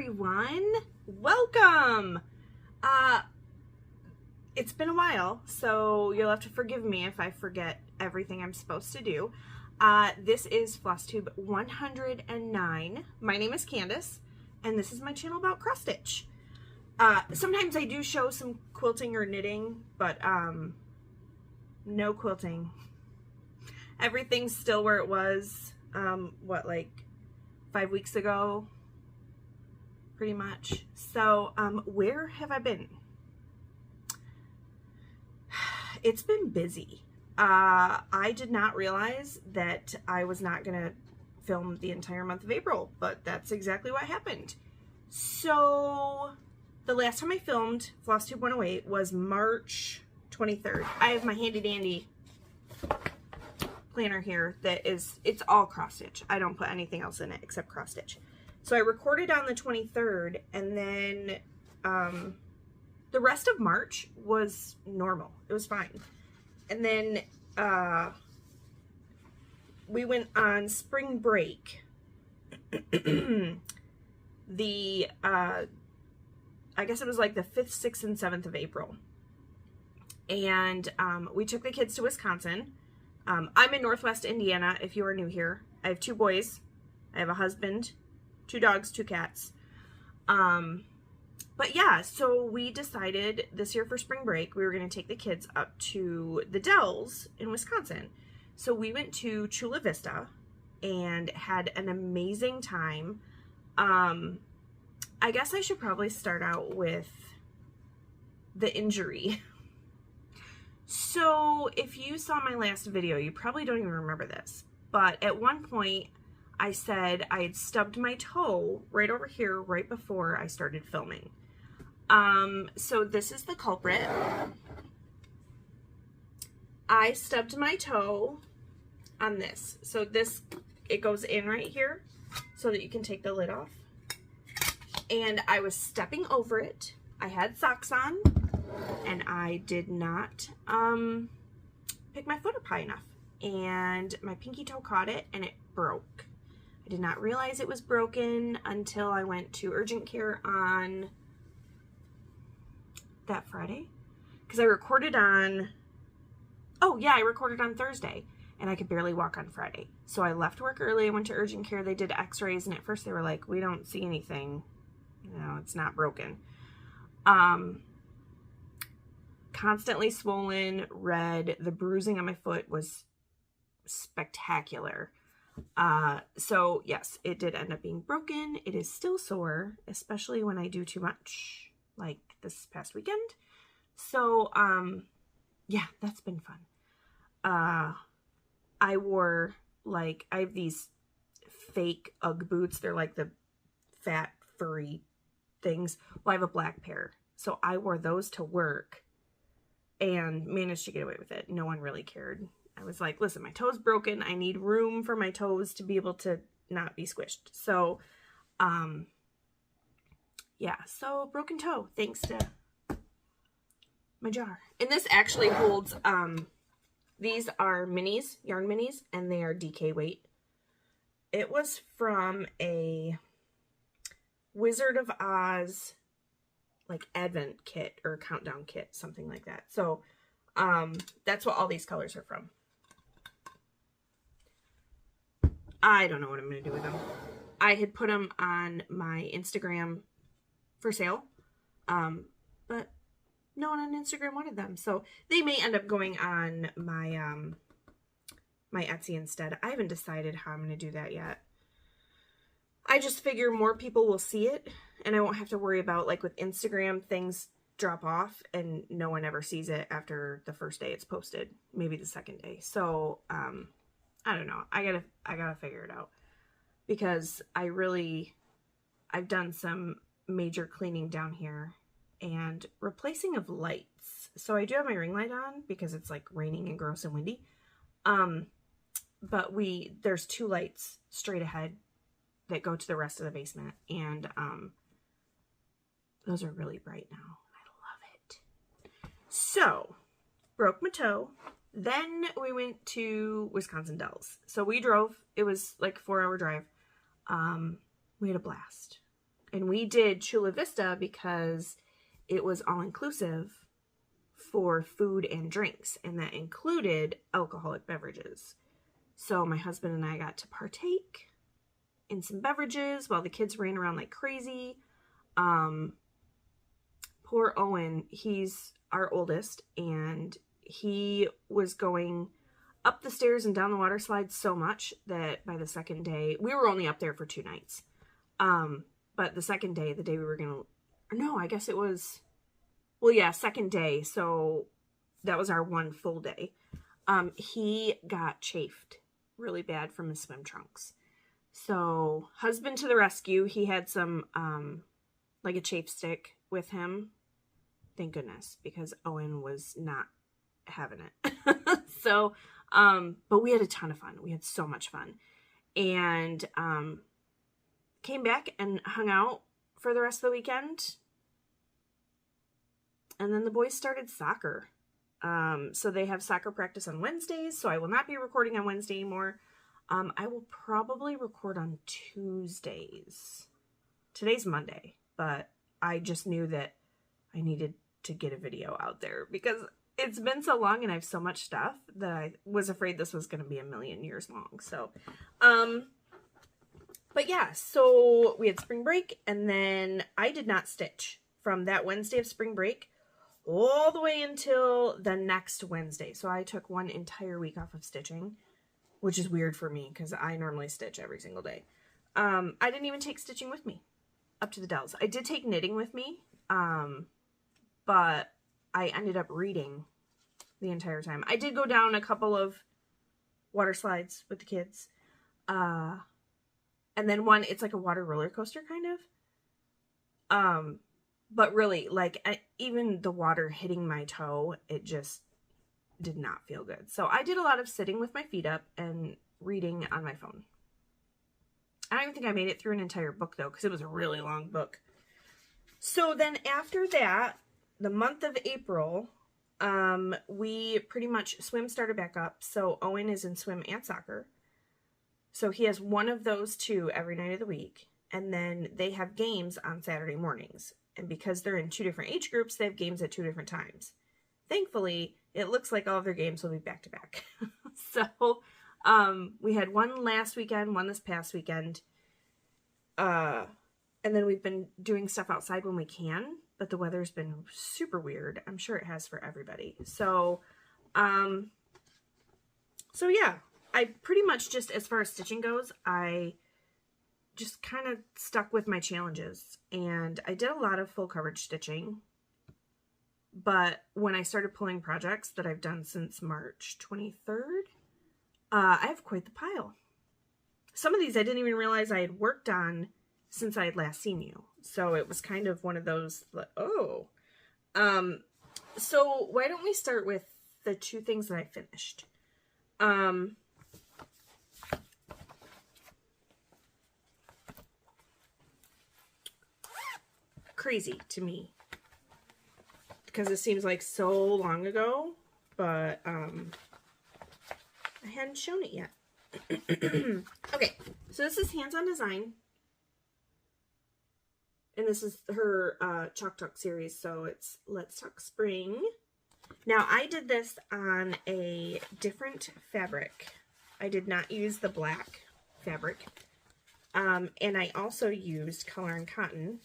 everyone. Welcome. It's been a while, so you'll have to forgive me if I forget everything I'm supposed to do. This is Flosstube 109. My name is Candace, and this is my channel about cross stitch. Sometimes I do show some quilting or knitting, but no quilting. Everything's still where it was, what, like 5 weeks ago, pretty much. So, where have I been? It's been busy. I did not realize that I was not gonna film the entire month of April, but that's exactly what happened. So, the last time I filmed Flosstube 108 was March 23rd. I have my handy dandy planner here that is, it's all cross stitch. I don't put anything else in it except cross stitch. So I recorded on the 23rd, and then the rest of March was normal. It was fine. And then we went on spring break. I guess it was like the 5th, 6th, and 7th of April. And we took the kids to Wisconsin. I'm in Northwest Indiana, if you are new here. I have 2 boys. I have a husband, 2 dogs, 2 cats. But yeah, so we decided this year for spring break, we were going to take the kids up to the Dells in Wisconsin. So we went to Chula Vista and had an amazing time. I guess I should probably start out with the injury. So if you saw my last video, you probably don't even remember this, but at one point I said I had stubbed my toe right over here right before I started filming. So this is the culprit. I stubbed my toe on this. So this, it goes in right here so that you can take the lid off. And I was stepping over it. I had socks on, and I did not pick my foot up high enough, and my pinky toe caught it and it broke. I did not realize it was broken until I went to urgent care on that Friday, because I recorded on, oh yeah, I recorded on Thursday, and I could barely walk on Friday. So I left work early, I went to urgent care, they did x-rays, and at first they were like, we don't see anything, no, it's not broken. Constantly swollen, red. The bruising on my foot was spectacular. So yes, it did end up being broken. It is still sore, especially when I do too much, like this past weekend. So, yeah, that's been fun. I wore, like, I have these fake Ugg boots. They're like the fat, furry things. Well, I have a black pair. So I wore those to work and managed to get away with it. No one really cared. I was like, listen, my toe's broken. I need room for my toes to be able to not be squished. So, yeah, so broken toe, thanks to my jar. And this actually holds, these are minis, yarn minis, and they are DK weight. It was from a Wizard of Oz, like advent kit or countdown kit, something like that. So that's what all these colors are from. I don't know what I'm going to do with them. I had put them on my Instagram for sale, but no one on Instagram wanted them. So they may end up going on my, my Etsy instead. I haven't decided how I'm going to do that yet. I just figure more people will see it, and I won't have to worry about, like with Instagram, things drop off and no one ever sees it after the first day it's posted, maybe the second day. So, I don't know. I gotta figure it out, because I've done some major cleaning down here and replacing of lights. So I do have my ring light on because it's like raining and gross and windy. But there's 2 lights straight ahead that go to the rest of the basement, and those are really bright now. I love it. So, broke my toe. Then we went to Wisconsin Dells. So we drove. It was like a 4-hour drive. We had a blast. And we did Chula Vista because it was all-inclusive for food and drinks, and that included alcoholic beverages. So my husband and I got to partake in some beverages while the kids ran around like crazy. Poor Owen, he's our oldest, and he was going up the stairs and down the water slide so much that by the second day, we were only up there for 2 nights. But the second day, the day we were going to, no, I guess it was, well, yeah, second day. So that was our one full day. He got chafed really bad from his swim trunks. So husband to the rescue. He had some, like a chafe stick with him. Thank goodness, because Owen was not having it. So, but we had a ton of fun. We had so much fun. And, came back and hung out for the rest of the weekend. And then the boys started soccer. So they have soccer practice on Wednesdays, so I will not be recording on Wednesday anymore. I will probably record on Tuesdays. Today's Monday, but I just knew that I needed to get a video out there because it's been so long and I have so much stuff that I was afraid this was going to be a million years long. So, but yeah, so we had spring break, and then I did not stitch from that Wednesday of spring break all the way until the next Wednesday. So I took one entire week off of stitching, which is weird for me because I normally stitch every single day. I didn't even take stitching with me up to the Dells. I did take knitting with me, but I ended up reading the entire time. I did go down a couple of water slides with the kids. And then one, it's like a water roller coaster kind of. But really, like, even the water hitting my toe, it just did not feel good. So I did a lot of sitting with my feet up and reading on my phone. I don't even think I made it through an entire book, though, because it was a really long book. So then after that, the month of April, we pretty much, swim started back up. So Owen is in swim and soccer. So he has one of those two every night of the week. And then they have games on Saturday mornings. And because they're in 2 different age groups, they have games at 2 different times. Thankfully, it looks like all of their games will be back to back. So, we had one last weekend, one this past weekend. And then we've been doing stuff outside when we can, but the weather's been super weird. I'm sure it has for everybody. So, yeah, I pretty much just, as far as stitching goes, I just kind of stuck with my challenges, and I did a lot of full coverage stitching. But when I started pulling projects that I've done since March 23rd, I have quite the pile. Some of these I didn't even realize I had worked on since I had last seen you. So it was kind of one of those, oh. So why don't we start with the 2 things that I finished? Crazy to me because it seems like so long ago, but I hadn't shown it yet. Okay, so this is Hands on Design, and this is her Chalk Talk series, so it's Let's Talk Spring. Now I did this on a different fabric. I did not use the black fabric, and I also used Color and Cotton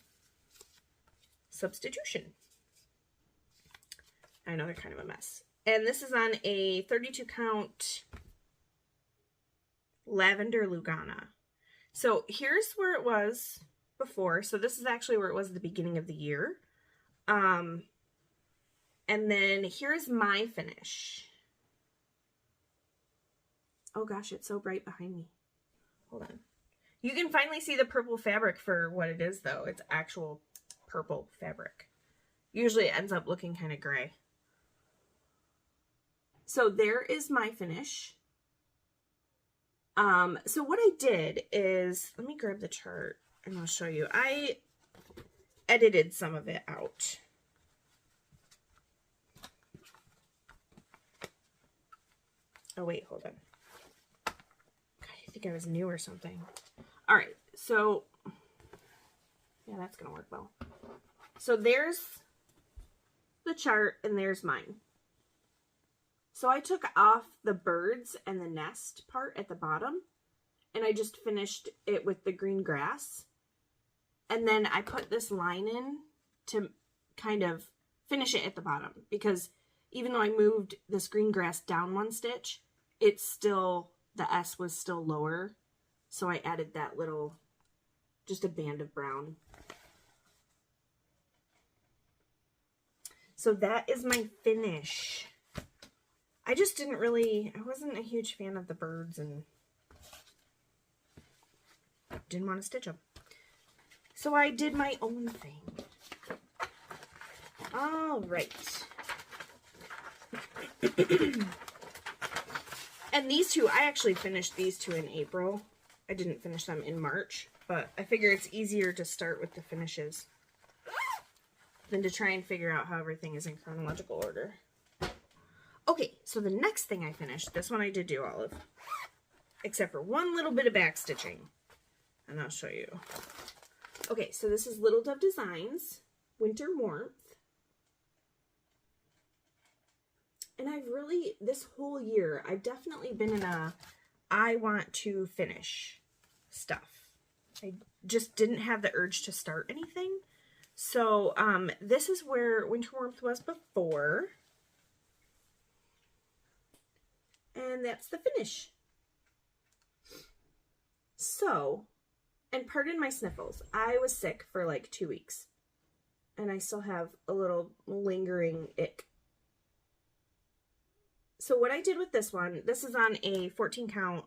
substitution. I know they're kind of a mess. And this is on a 32 count Lavender Lugana. So here's where it was before. So this is actually where it was at the beginning of the year. And then here's my finish. Oh gosh, it's so bright behind me. Hold on. You can finally see the purple fabric for what it is, though. It's actual purple fabric. Usually it ends up looking kind of gray. So there is my finish. So what I did is, let me grab the chart and I'll show you. I edited some of it out. Oh wait, hold on. God, I think I was new or something. All right, so yeah, Yeah, that's going to work well. So there's the chart and there's mine. So I took off the birds and the nest part at the bottom, and I just finished it with the green grass. And then I put this line in to kind of finish it at the bottom, because even though I moved this green grass down one stitch, it's still, the S was still lower. So I added that little, just a band of brown. So that is my finish. I just didn't really, I wasn't a huge fan of the birds and didn't want to stitch them. So I did my own thing. All right. And these two, I actually finished these two in April. I didn't finish them in March, but I figure it's easier to start with the finishes than to try and figure out how everything is in chronological order. Okay, so the next thing I finished, this one I did do all of, except for one little bit of back stitching, and I'll show you. Okay, so this is Little Dove Designs, Winter Warmth. And I've really, this whole year, I've definitely been in a, I want to finish stuff. I just didn't have the urge to start anything. So, this is where Winter Warmth was before. And that's the finish. So, and pardon my sniffles, I was sick for like 2 weeks. And I still have a little lingering ick. So what I did with this one, this is on a 14 count,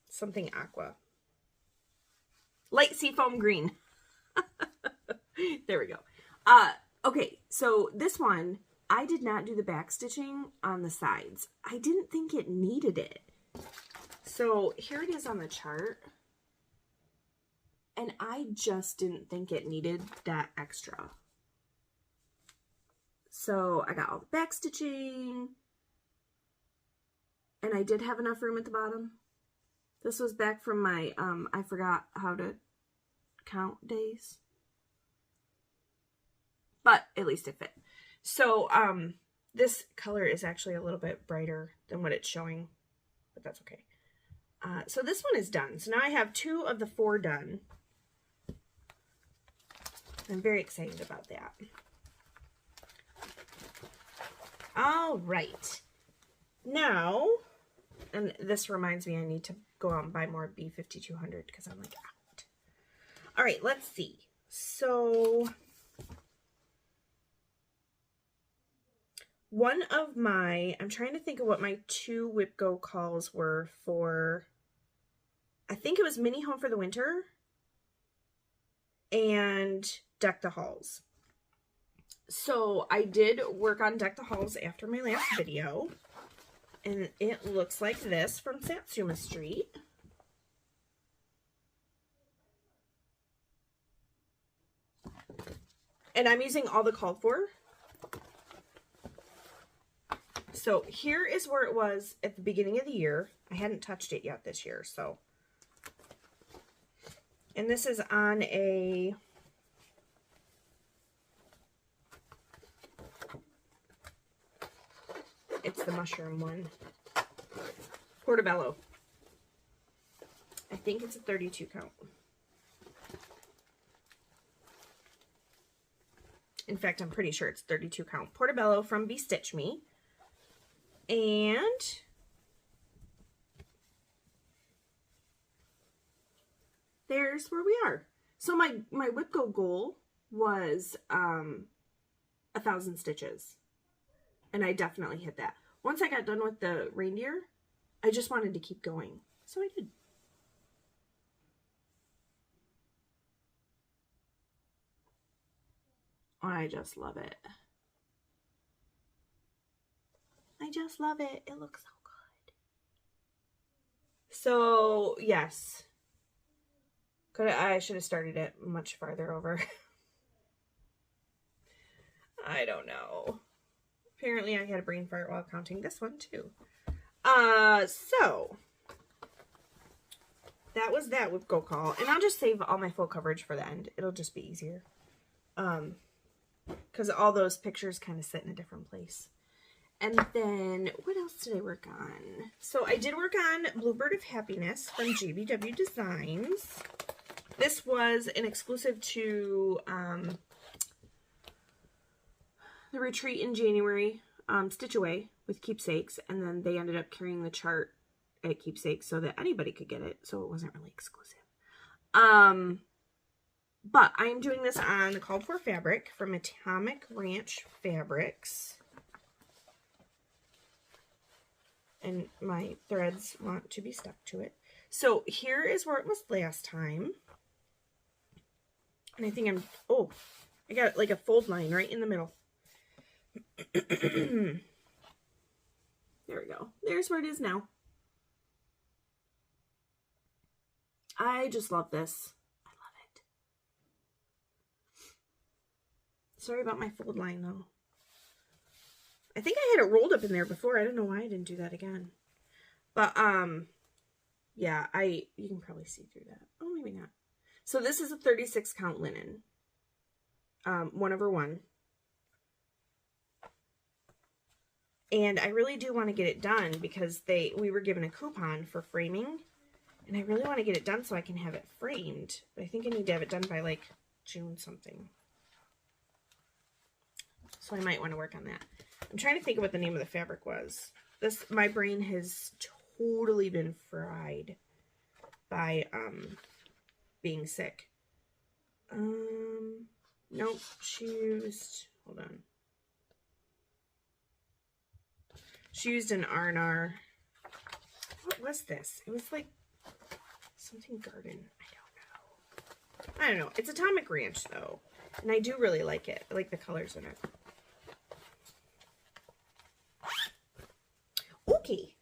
something aqua. Light seafoam green. There we go. Okay, so this one, I did not do the back stitching on the sides. I didn't think it needed it. So here it is on the chart. And I just didn't think it needed that extra. So I got all the back stitching. And I did have enough room at the bottom. This was back from my, I forgot how to count days. But at least it fit. So, this color is actually a little bit brighter than what it's showing. But that's okay. So this one is done. So now I have 2 of the 4 done. I'm very excited about that. All right. Now, and this reminds me I need to go out and buy more B5200 because I'm like out. All right, let's see. So, one of my, I'm trying to think of what my 2 Whip Go calls were for, I think it was Mini Home for the Winter and Deck the Halls. So I did work on Deck the Halls after my last video, and it looks like this from Satsuma Street. And I'm using all the called for. So here is where it was at the beginning of the year. I hadn't touched it yet this year, so. And this is on a, it's the mushroom one. Portobello. I think it's a 32 count. In fact, I'm pretty sure it's 32 count. Portobello from Be Stitch Me. And there's where we are. So my Whip Go goal was 1,000 stitches. And I definitely hit that. Once I got done with the reindeer, I just wanted to keep going. So I did. I just love it. I just love it. It looks so good. So, yes. I should have started it much farther over. I don't know. Apparently I had a brain fart while counting this one too. So that was that whip go call, and I'll just save all my full coverage for the end. It'll just be easier. Because all those pictures kind of sit in a different place. And then, what else did I work on? So I did work on Bluebird of Happiness from GBW Designs. This was an exclusive to the retreat in January, Pittaway with Keepsakes, and then they ended up carrying the chart at Keepsakes so that anybody could get it, so it wasn't really exclusive. But I am doing this on the called for fabric from Atomic Ranch Fabrics. And my threads want to be stuck to it. So here is where it was last time. And I think I got like a fold line right in the middle. There we go. There's where it is now. I just love this. I love it. Sorry about my fold line though. I think I had it rolled up in there before. I don't know why I didn't do that again. But, yeah, you can probably see through that. Oh, maybe not. So this is a 36 count linen. 1/1. And I really do want to get it done because we were given a coupon for framing. And I really want to get it done so I can have it framed. But I think I need to have it done by like June something. So I might want to work on that. I'm trying to think of what the name of the fabric was. My brain has totally been fried by being sick. Nope, she used, hold on. She used an R&R. What was this? It was like something garden. I don't know. It's Atomic Ranch though. And I do really like it. I like the colors in it. Okay.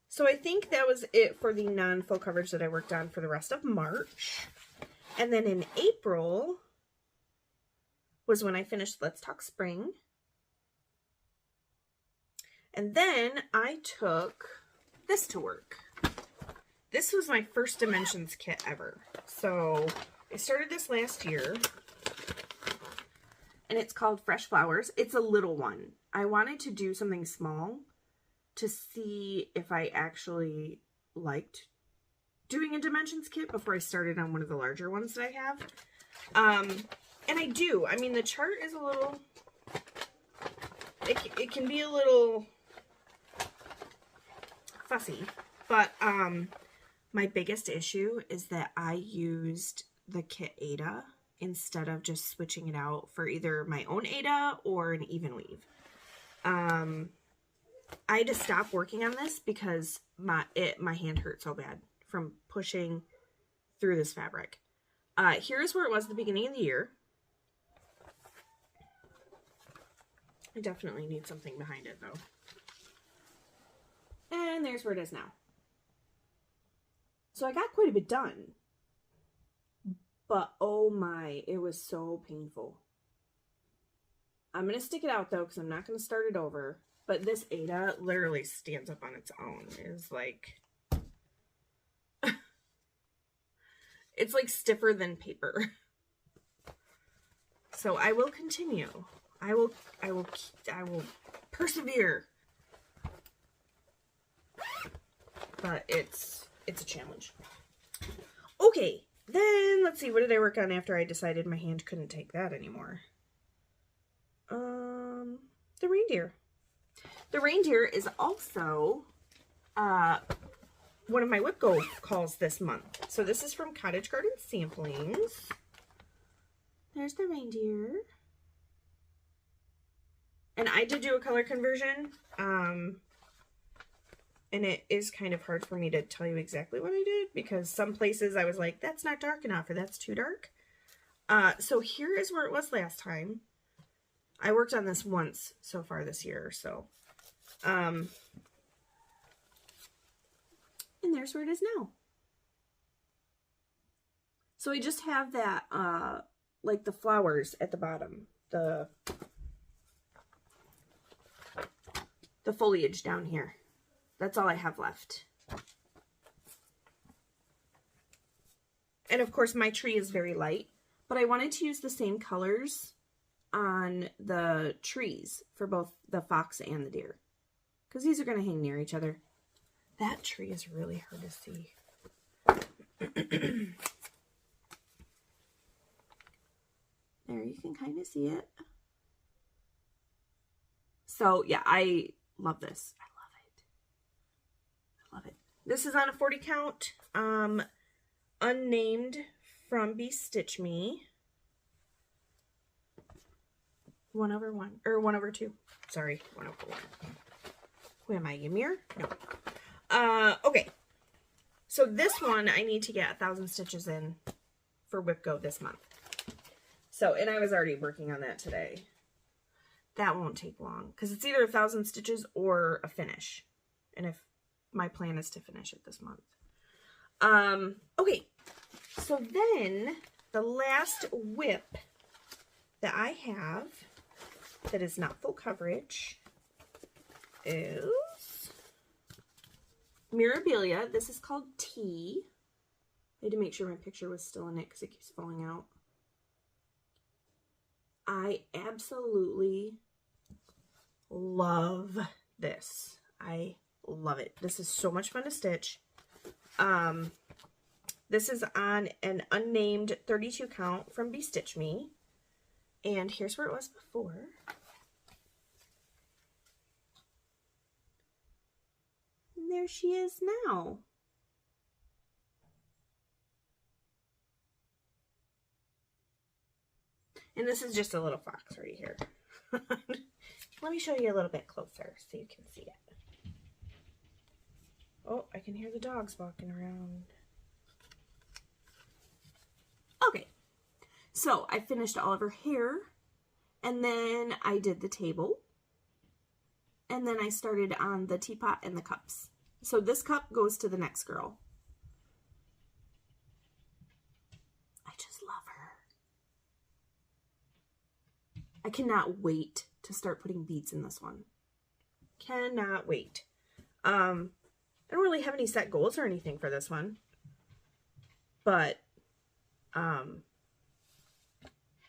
So I think that was it for the non-full coverage that I worked on for the rest of March. And then in April was when I finished Let's Talk Spring. And then I took this to work. This was my first Dimensions kit ever. So I started this last year. And it's called Fresh Flowers. It's a little one. I wanted to do something small to see if I actually liked doing a Dimensions kit before I started on one of the larger ones that I have. And I do. I mean, the chart is a little... It can be a little fussy. But my biggest issue is that I used the kit Ada instead of just switching it out for either my own Ada or an even weave. I had to stop working on this because my hand hurt so bad from pushing through this fabric. Here's where it was at the beginning of the year. I definitely need something behind it though. And there's where it is now. So I got quite a bit done. But oh my, it was so painful. I'm going to stick it out though because I'm not going to start it over. But this Ada literally stands up on its own. It's like... it's like stiffer than paper. So I will continue. I will persevere. But it's a challenge. Okay, then let's see, what did I work on after I decided my hand couldn't take that anymore? The Reindeer. The Reindeer is also one of my whip go calls this month. So this is from Cottage Garden Samplings. There's the Reindeer. And I did do a color conversion. And it is kind of hard for me to tell you exactly what I did because some places I was like, that's not dark enough or that's too dark. So here is where it was last time. I worked on this once so far this year or so. And there's where it is now. So I just have that, like the flowers at the bottom, the foliage down here. that's all I have left. And of course my tree is very light, but I wanted to use the same colors on the trees for both the fox and the deer, because these are going to hang near each other. That tree is really hard to see. There, you can kind of see it. So yeah, I love this. I love it. I love it. This is on a 40 count, unnamed from Stitch Me. 1/1, or 1/2. Sorry, 1/1. Who am I, Ymir? No. Okay. So this one I need to get 1,000 stitches in for Whip Go this month. So, and I was already working on that today. That won't take long because it's either 1,000 stitches or a finish. And if my plan is to finish it this month. Okay. So then the last whip that I have that is not full coverage is Mirabilia. This is called Tea. I had to make sure my picture was still in it because it keeps falling out. I absolutely love this. I love it. This is so much fun to stitch. This is on an unnamed 32 count from Stitch Me. And here's where it was before. And there she is now. And this is just a little fox right here. Let me show you a little bit closer so you can see it. Oh, I can hear the dogs walking around. Okay, so I finished all of her hair, and then I did the table, and then I started on the teapot and the cups. So this cup goes to the next girl. I just love her. I cannot wait to start putting beads in this one. Cannot wait. I don't really have any set goals or anything for this one, but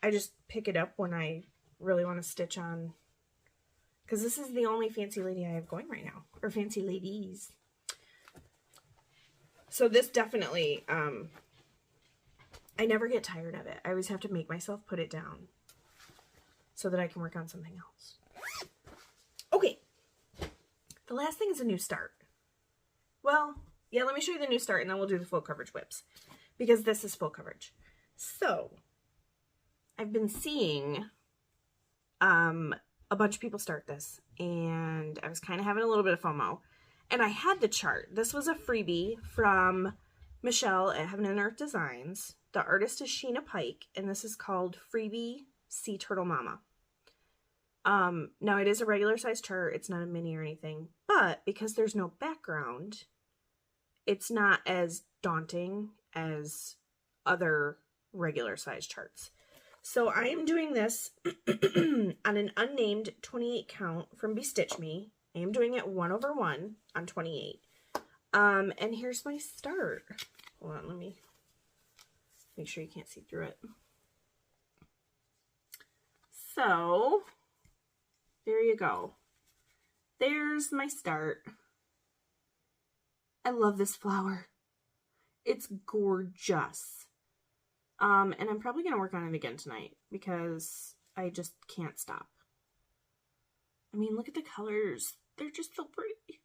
I just pick it up when I really want to stitch on, because this is the only fancy lady I have going right now, or fancy ladies. So this definitely, I never get tired of it. I always have to make myself put it down so that I can work on something else. Okay, the last thing is a new start. Well, yeah, let me show you the new start and then we'll do the full coverage whips, because this is full coverage. So I've been seeing a bunch of people start this, and I was kind of having a little bit of FOMO, and I had the chart. This was a freebie from Michelle at Heaven and Earth Designs. The artist is Sheena Pike, and this is called Freebie Sea Turtle Mama. Now it is a regular size chart. It's not a mini or anything, but because there's no background, it's not as daunting as other regular size charts. So I am doing this on an unnamed 28 count from Stitch Me. I am doing it 1/1 on 28. And here's my start. Hold on, let me make sure you can't see through it. So there you go. There's my start. I love this flower. It's gorgeous. And I'm probably going to work on it again tonight because I just can't stop. I mean, look at the colors. They're just so pretty.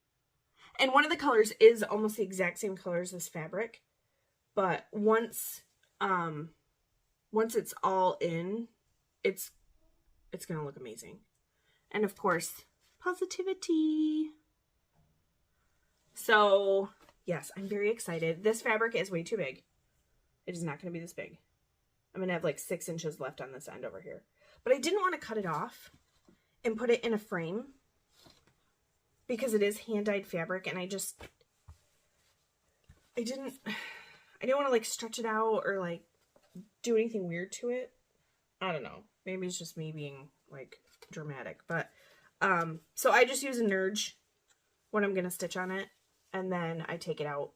And one of the colors is almost the exact same color as this fabric. But once it's all in, it's going to look amazing. And of course, positivity. So, yes, I'm very excited. This fabric is way too big. It is not going to be this big. I'm going to have like 6 inches left on this end over here. But I didn't want to cut it off and put it in a frame because it is hand-dyed fabric, and I didn't want to like stretch it out or like do anything weird to it. I don't know. Maybe it's just me being like dramatic, but so I just use a Nerge what I'm going to stitch on it, and then I take it out.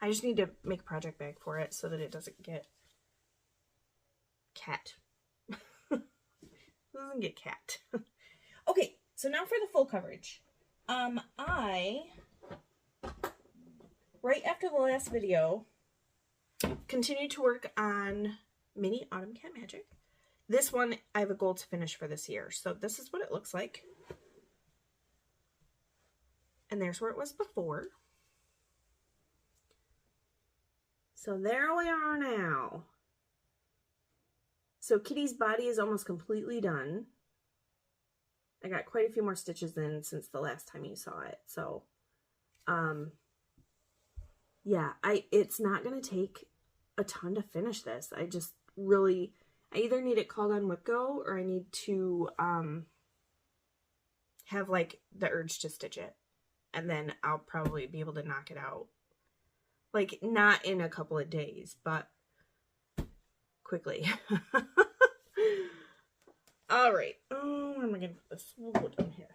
I just need to make a project bag for it so that it doesn't get cat. Doesn't get cat. Okay, so now for the full coverage. Right after the last video, continued to work on Mini Autumn Cat Magic. This one, I have a goal to finish for this year. So this is what it looks like. And there's where it was before. So there we are now. So Kitty's body is almost completely done. I got quite a few more stitches in since the last time you saw it. So, yeah, it's not going to take a ton to finish this. I just really, I either need it called on whip go, or I need to have like the urge to stitch it. And then I'll probably be able to knock it out. Like, not in a couple of days, but quickly. All right. Oh, where am I going to put this? We'll go down here.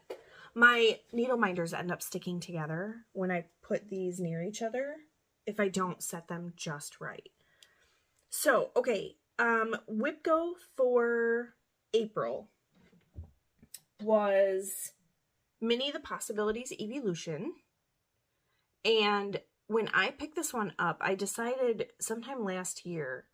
My needle minders end up sticking together when I put these near each other if I don't set them just right. So, okay. Whip go for April was Mini the Possibilities Eeveelution. And when I picked this one up, I decided sometime last year,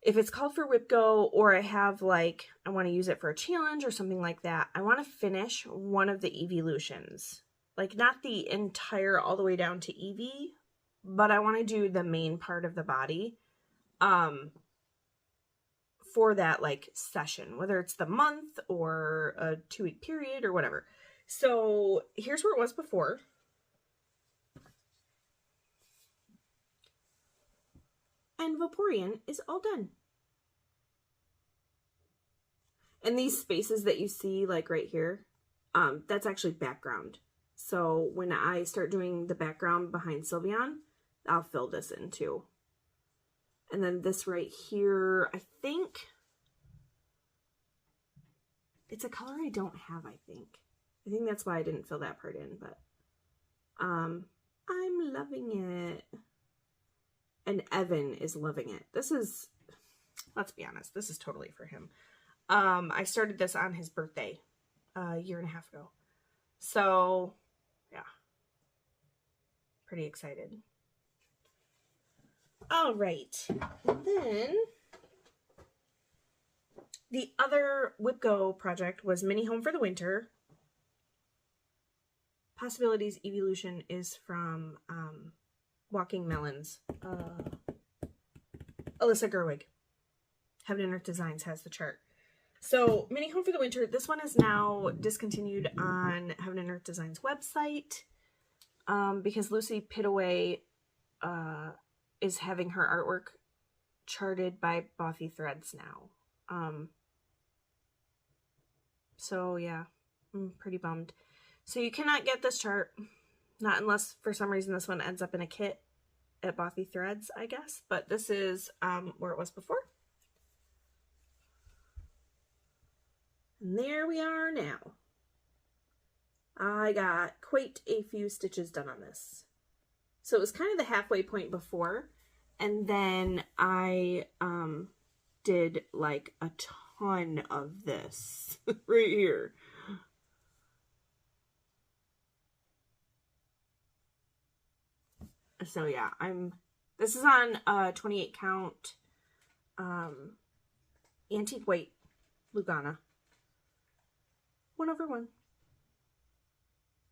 if it's called for whip go, or I have like, I want to use it for a challenge or something like that, I want to finish one of the Eeveelutions. Like, not the entire all the way down to Eevee, but I want to do the main part of the body for that like session, whether it's the month or a 2-week period or whatever. So here's where it was before. And Vaporeon is all done. And these spaces that you see like right here, that's actually background. So when I start doing the background behind Sylveon, I'll fill this in too. And then this right here, I think it's a color I don't have, I think that's why I didn't fill that part in, but I'm loving it. And Evan is loving it. This is, let's be honest, this is totally for him. I started this on his birthday a year and a half ago. So, yeah. Pretty excited. All right. And then the other whip go project was Mini Home for the Winter. Possibilities Eeveelution is from Walking Melons. Alyssa Gerwig. Heaven and Earth Designs has the chart. So, Mini Home for the Winter, this one is now discontinued on Heaven and Earth Designs website because Lucy Pittaway is having her artwork charted by Bothy Threads now. So, yeah, I'm pretty bummed. So, you cannot get this chart, not unless for some reason this one ends up in a kit at Bothy Threads, I guess. But this is where it was before. And there we are now. I got quite a few stitches done on this. So it was kind of the halfway point before. And then I did like a ton of this right here. So yeah, this is on 28 count antique white Lugana. 1/1.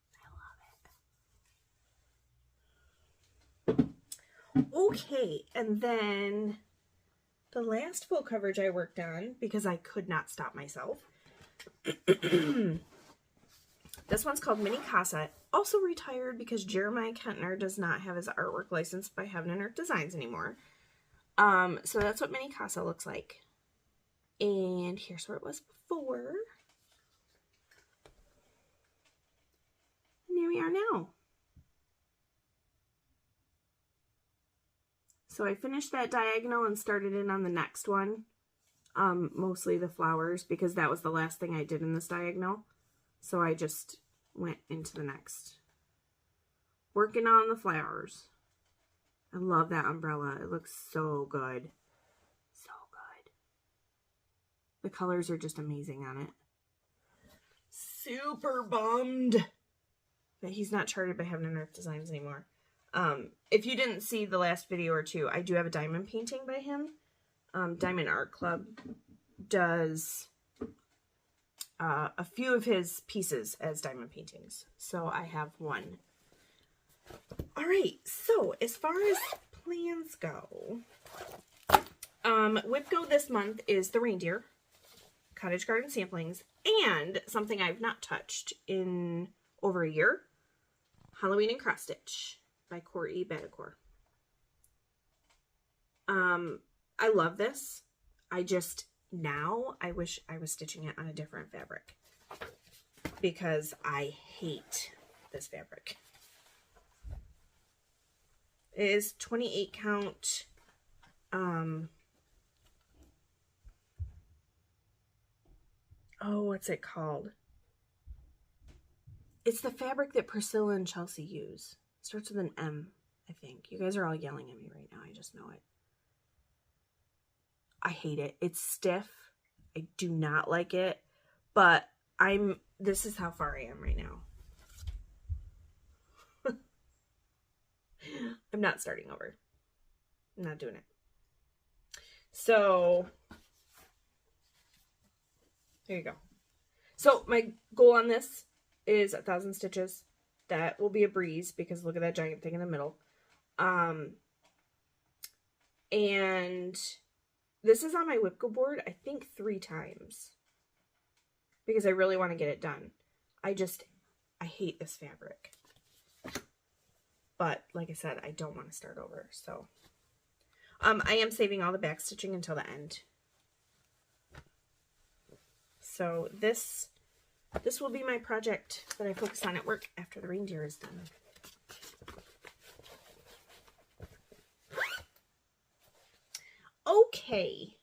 I love it. Okay, and then the last full coverage I worked on, because I could not stop myself. This one's called Mini Kasa. Also retired because Jeremiah Ketner does not have his artwork licensed by Heaven and Earth Designs anymore. So that's what Mini Kasa looks like. And here's where it was before. And here we are now. So I finished that diagonal and started in on the next one. Mostly the flowers, because that was the last thing I did in this diagonal. So I just went into the next. Working on the flowers. I love that umbrella. It looks so good. So good. The colors are just amazing on it. Super bummed that he's not charted by Heaven and Earth Designs anymore. If you didn't see the last video or two, I do have a diamond painting by him. Diamond Art Club does a few of his pieces as diamond paintings. So I have one. Alright, so as far as plans go, WIPGO this month is the Reindeer, Cottage Garden Samplings, and something I've not touched in over a year, Halloween and Cross Stitch by Corbett. I love this. I wish I was stitching it on a different fabric because I hate this fabric. It is 28 count. Oh, what's it called? It's the fabric that Priscilla and Chelsea use. It starts with an M, I think. You guys are all yelling at me right now. I just know it. I hate it. It's stiff. I do not like it. But this is how far I am right now. I'm not starting over. I'm not doing it. So, there you go. So, my goal on this is 1,000 stitches. That will be a breeze because look at that giant thing in the middle. And this is on my WIPGO board, I think 3 times. Because I really want to get it done. I hate this fabric. But, like I said, I don't want to start over, so. I am saving all the back stitching until the end. So, this will be my project that I focus on at work after the Reindeer is done. Okay.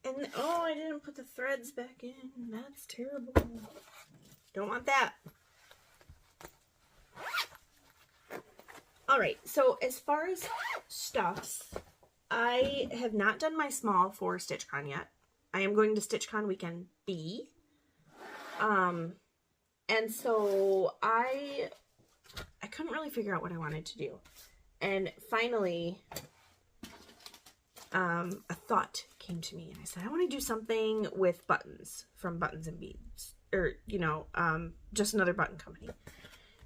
And, oh, I didn't put the threads back in. That's terrible. Don't want that. Alright, so as far as stuffs, I have not done my small for StitchCon yet. I am going to StitchCon weekend B. And so I couldn't really figure out what I wanted to do. And finally, a thought came to me and I said, I want to do something with buttons from Buttons and Beads, or, you know, just another button company.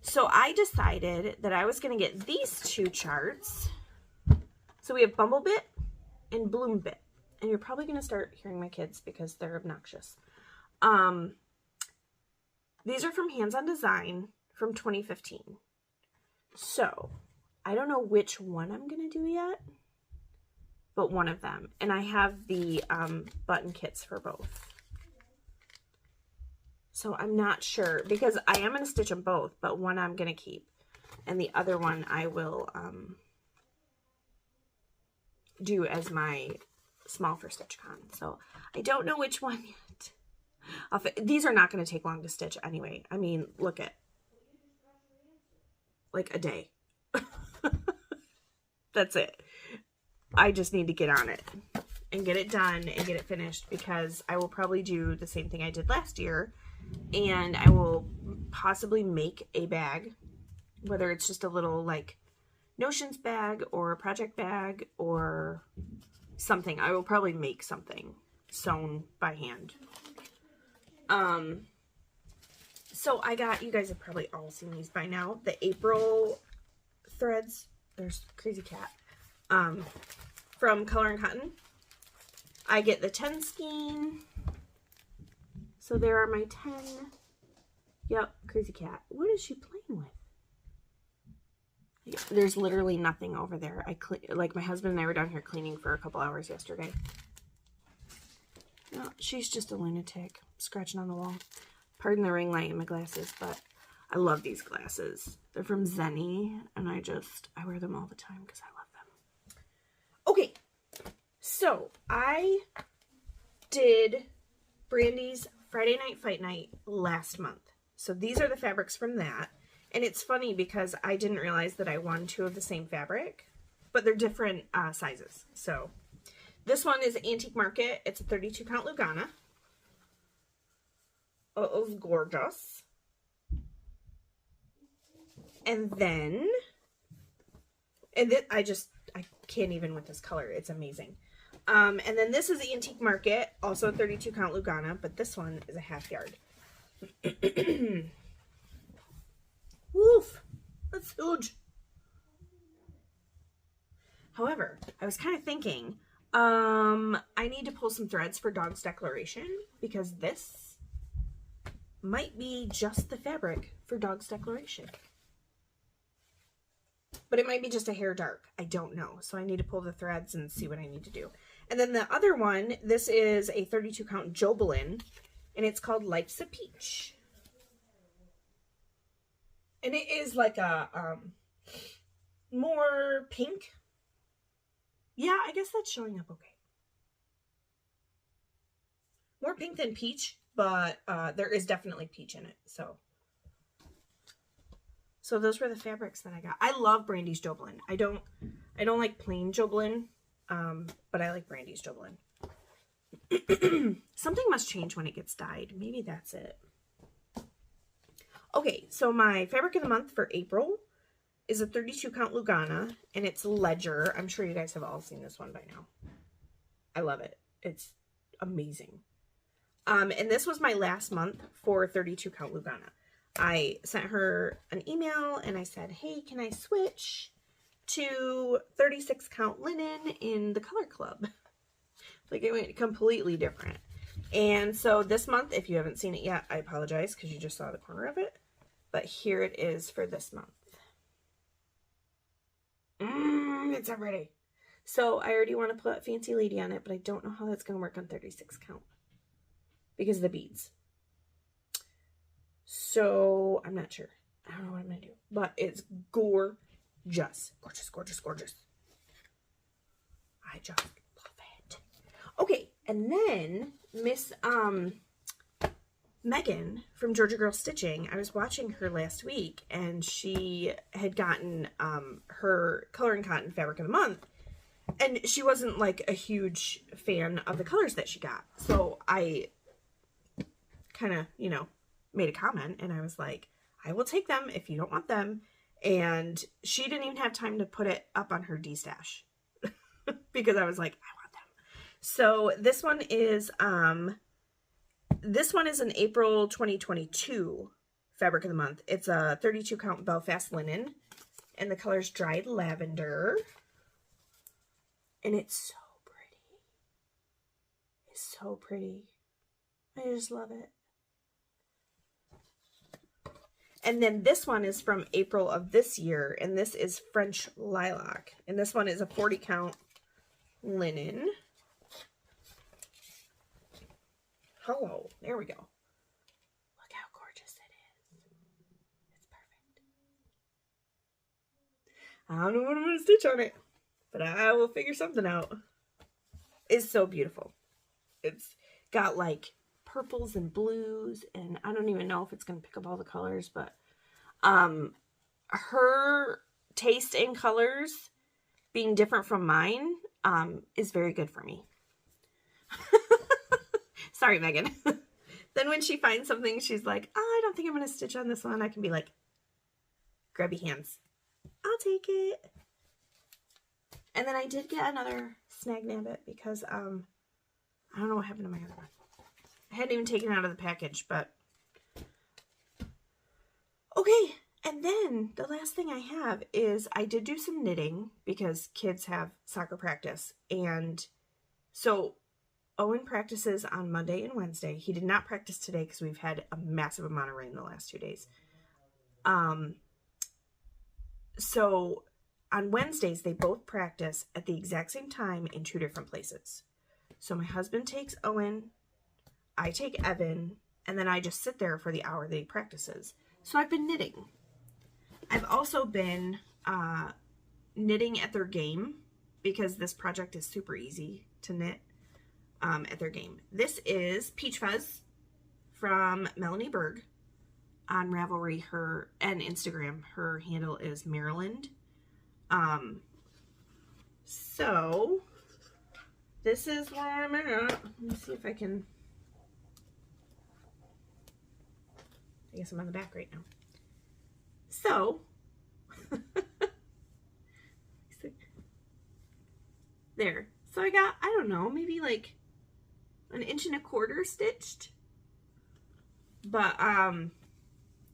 So I decided that I was going to get these 2 charts. So we have Bumblebit and Bloombit. And you're probably going to start hearing my kids because they're obnoxious. These are from Hands On Design from 2015. So I don't know which one I'm going to do yet, but one of them. And I have the button kits for both. So I'm not sure because I am going to stitch them both, but one I'm going to keep. And the other one I will do as my small for StitchCon. So I don't know which one yet. These are not going to take long to stitch anyway. I mean, look at like a day. That's it. I just need to get on it and get it done and get it finished because I will probably do the same thing I did last year. And I will possibly make a bag, whether it's just a little like notions bag or a project bag or something. I will probably make something sewn by hand. So I got, you guys have probably all seen these by now, the April threads. There's Crazy Cat. From Color and Cotton. I get the 10 skein. So there are my 10. Yep, Crazy Cat. What is she playing with? There's literally nothing over there. Like my husband and I were down here cleaning for a couple hours yesterday. No, she's just a lunatic, scratching on the wall. Pardon the ring light in my glasses, but I love these glasses. They're from Zenny, and I wear them all the time because I love them. Okay, so I did Brandy's Friday Night Fight Night last month. So these are the fabrics from that. And it's funny because I didn't realize that I won 2 of the same fabric, but they're different sizes. So this one is Antique Market. It's a 32 count Lugana. Oh, it's gorgeous. And then, I can't even with this color. It's amazing. And then this is Antique Market, also a 32 count Lugana, but this one is a half yard. Woof, that's huge. However, I was kind of thinking, I need to pull some threads for Dog's Declaration because this might be just the fabric for Dog's Declaration. But it might be just a hair dark. I don't know. So I need to pull the threads and see what I need to do. And then the other one, this is a 32 count Jobelin, and it's called Life's a Peach. And it is like a more pink. Yeah, I guess that's showing up okay. More pink than peach, but there is definitely peach in it. So those were the fabrics that I got. I love Brandy's Jobelin. I don't like plain Jobelin, but I like Brandy's Jobelin. Something must change when it gets dyed. Maybe that's it. Okay, so my fabric of the month for April is a 32 count Lugana, and it's Ledger. I'm sure you guys have all seen this one by now. I love it. It's amazing. And this was my last month for 32 count Lugana. I sent her an email and I said, hey, can I switch to 36 count linen in the color club? Like it went completely different. And so this month, if you haven't seen it yet, I apologize because you just saw the corner of it. But here it is for this month. It's so pretty. So I already want to put Fancy Lady on it, but I don't know how that's going to work on 36 count because of the beads. So I'm not sure. I don't know what I'm going to do, but it's gorgeous. Gorgeous, gorgeous, gorgeous. I just love it. Okay, and then Miss Megan from Georgia Girl Stitching, I was watching her last week, and she had gotten her Coloring Cotton Fabric of the Month, and she wasn't like a huge fan of the colors that she got. So I kind of, you know, made a comment, and I was like, I will take them if you don't want them. And she didn't even have time to put it up on her D-stash because I was like, I want them. So this one is an April 2022 fabric of the month. It's a 32 count Belfast linen, and the color's Dried Lavender, and it's so pretty. It's so pretty. I just love it. And then this one is from April of this year, and this is French Lilac. And this one is a 40 count linen. Hello, there we go. Look how gorgeous it is. It's perfect. I don't know what I'm going to stitch on it, but I will figure something out. It's so beautiful. It's got like purples and blues, and I don't even know if it's going to pick up all the colors, but her taste in colors being different from mine is very good for me. Sorry, Megan. Then when she finds something, she's like, oh, I don't think I'm going to stitch on this one. I can be like, grab your hands. I'll take it. And then I did get another Snag Nabbit because I don't know what happened to my other one. I hadn't even taken it out of the package, but okay. And then the last thing I have is I did do some knitting because kids have soccer practice. And so Owen practices on Monday and Wednesday. He did not practice today because we've had a massive amount of rain the last 2 days. So on Wednesdays, they both practice at the exact same time in 2 different places. So my husband takes Owen, I take Evan, and then I just sit there for the hour that he practices. So I've been knitting. I've also been knitting at their game because this project is super easy to knit at their game. This is Peach Fuzz from Melanie Berg. on Ravelry, and Instagram, her handle is Mairlynd. So this is where I'm at. Let me see if I can. I guess I'm on the back right now. So there. So I got, I don't know, maybe like 1.25 inches stitched. But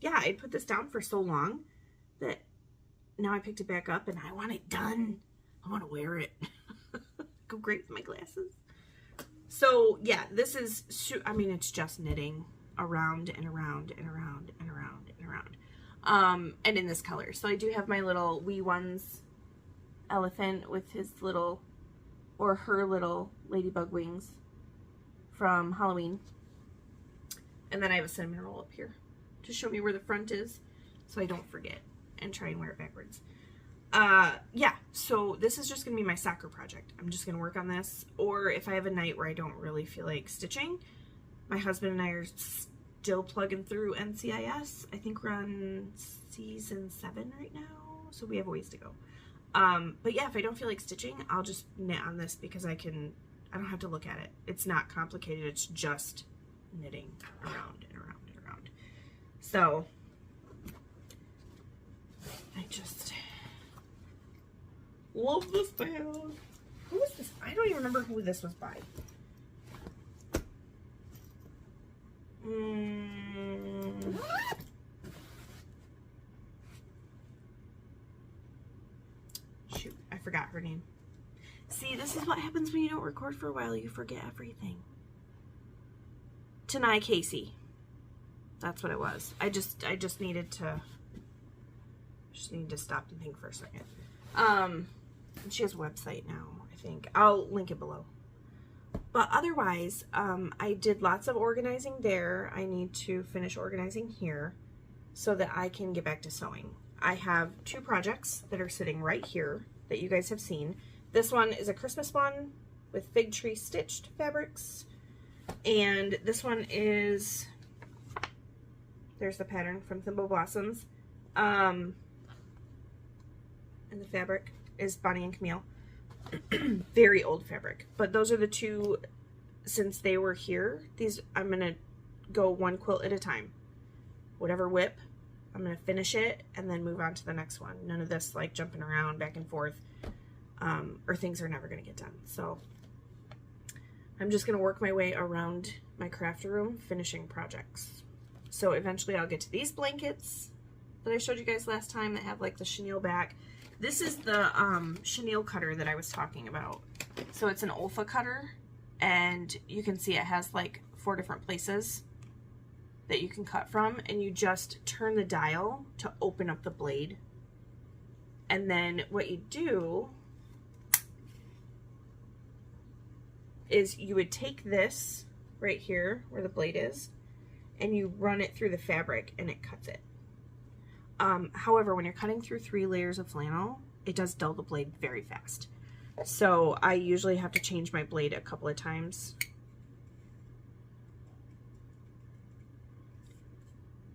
yeah, I put this down for so long that now I picked it back up and I want it done. I want to wear it. Go great with my glasses. So yeah, this is, I mean, it's just knitting around and around and around and around and around. And in this color. So I do have my little Wee Ones elephant with his little, or her little ladybug wings from Halloween. And then I have a cinnamon roll up here to show me where the front is so I don't forget and try and wear it backwards. Yeah, so this is just going to be my soccer project. I'm just going to work on this. Or if I have a night where I don't really feel like stitching, my husband and I are still plugging through NCIS. I think we're on season 7 right now, so we have a ways to go. But yeah, if I don't feel like stitching, I'll just knit on this because I don't have to look at it. It's not complicated. It's just knitting around and around and around. So I just love this bag. Who is this? I don't even remember who this was by. Shoot, I forgot her name. See, this is what happens when you don't record for a while. You forget everything. Tanai Casey. That's what it was. I just needed to stop and think for a second. She has a website now, I think. I'll link it below. But otherwise, I did lots of organizing there. I need to finish organizing here so that I can get back to sewing. I have 2 projects that are sitting right here that you guys have seen. This one is a Christmas one with fig tree stitched fabrics. And this one is, there's the pattern from Thimble Blossoms. And the fabric is Bonnie and Camille. Very old fabric. But those are the 2, since they were here, these, I'm going to go 1 quilt at a time. Whatever whip, I'm going to finish it and then move on to the next one. None of this like jumping around back and forth, or things are never going to get done. So I'm just going to work my way around my craft room finishing projects. So eventually I'll get to these blankets that I showed you guys last time that have like the chenille back. This is the chenille cutter that I was talking about. So it's an Olfa cutter, and you can see it has like 4 different places that you can cut from, and you just turn the dial to open up the blade. And then what you do is you would take this right here where the blade is and you run it through the fabric and it cuts it. However, when you're cutting through 3 layers of flannel, it does dull the blade very fast. So I usually have to change my blade a couple of times.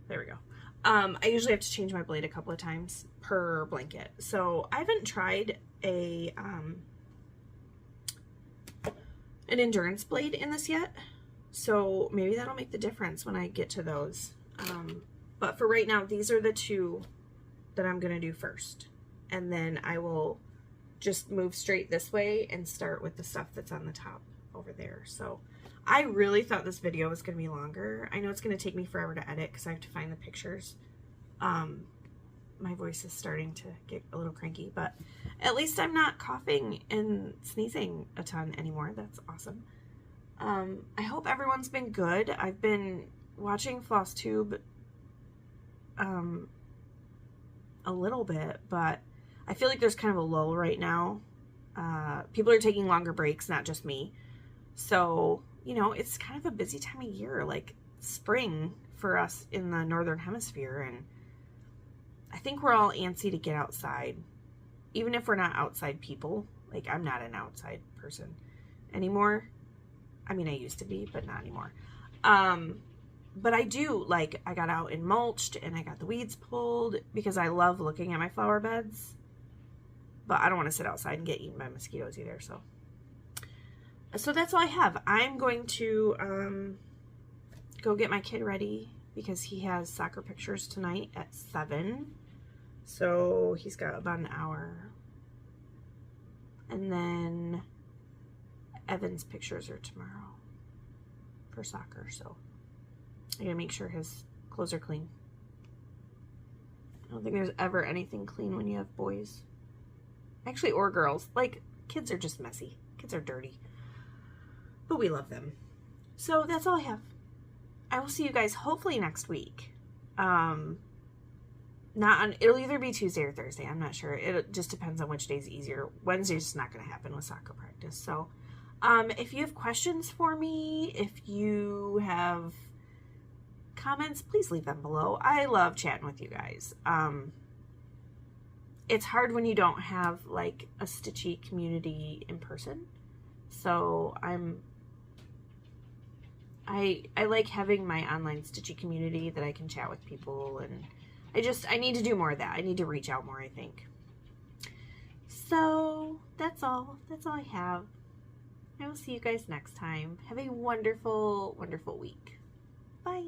There we go. I usually have to change my blade a couple of times per blanket. So I haven't tried an endurance blade in this yet. So maybe that'll make the difference when I get to those. But for right now, these are the 2 that I'm going to do first. And then I will just move straight this way and start with the stuff that's on the top over there. So I really thought this video was going to be longer. I know it's going to take me forever to edit because I have to find the pictures. My voice is starting to get a little cranky, but at least I'm not coughing and sneezing a ton anymore. That's awesome. I hope everyone's been good. I've been watching Flosstube a little bit, but I feel like there's kind of a lull right now. People are taking longer breaks, not just me. So, you know, it's kind of a busy time of year, like spring for us in the Northern Hemisphere. And I think we're all antsy to get outside, even if we're not outside people. Like, I'm not an outside person anymore. I mean, I used to be, but not anymore. But I do, like, I got out and mulched and I got the weeds pulled because I love looking at my flower beds. But I don't want to sit outside and get eaten by mosquitoes either, so that's all I have. I'm going to go get my kid ready because he has soccer pictures tonight at 7. So he's got about an hour. And then Evan's pictures are tomorrow for soccer, so I gotta make sure his clothes are clean. I don't think there's ever anything clean when you have boys. Actually, or girls. Like, kids are just messy. Kids are dirty. But we love them. So that's all I have. I will see you guys hopefully next week. It'll either be Tuesday or Thursday. I'm not sure. It just depends on which day's easier. Wednesday's just not going to happen with soccer practice. So, if you have questions for me, if you have comments, please leave them below. I love chatting with you guys. It's hard when you don't have like a stitchy community in person. So I like having my online stitchy community that I can chat with people, and I need to do more of that. I need to reach out more, I think. So that's all I have. I will see you guys next time. Have a wonderful, wonderful week. Bye.